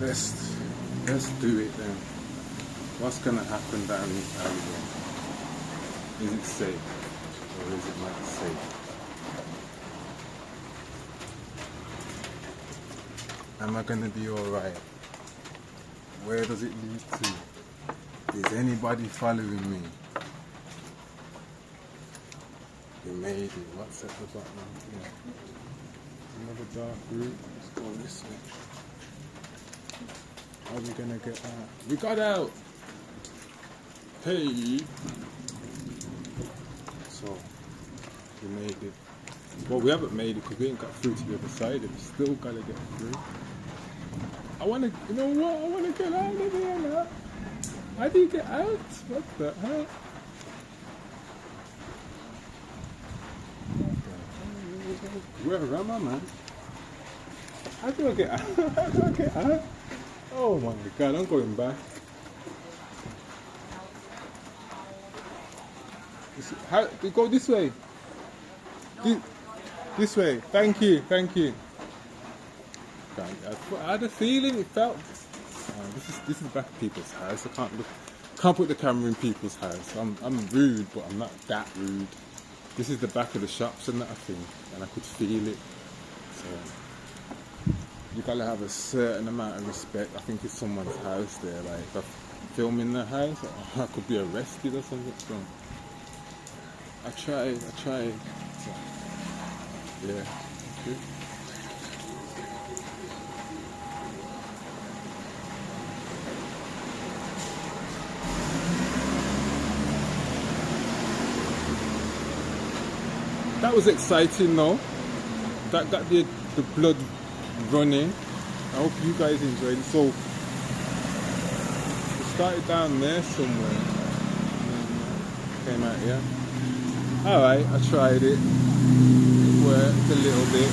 let's do it then. What's gonna happen down this alleyway? Is it safe or is it not safe? Am I gonna be alright? Where does it lead to? Is anybody following me? We made it. What's at the bottom here? Another dark route. Let's go this way. How are we gonna get out? We got out! Hey! So, we made it. Well, we haven't made it because we ain't got through to the other side. We still gotta get through. I wanna, you know what? I wanna get out of here now. How do you get out? What the heck? Where am I, man? How do I get out? How do I get out? Oh my god, I'm going back. How, we go this way. This way. Thank you, thank you. I had a feeling it felt. This is the back of people's house. I can't put the camera in people's house. I'm rude, but I'm not that rude. This is the back of the shops and that, I think, and I could feel it. So you gotta have a certain amount of respect. I think it's someone's house there. Like if I film in their house, I could be arrested or something. So I tried. So, yeah. Good. That was exciting though. That got the blood running. I hope you guys enjoyed it. So we started down there somewhere. Came out here. Alright, I tried it. It worked a little bit.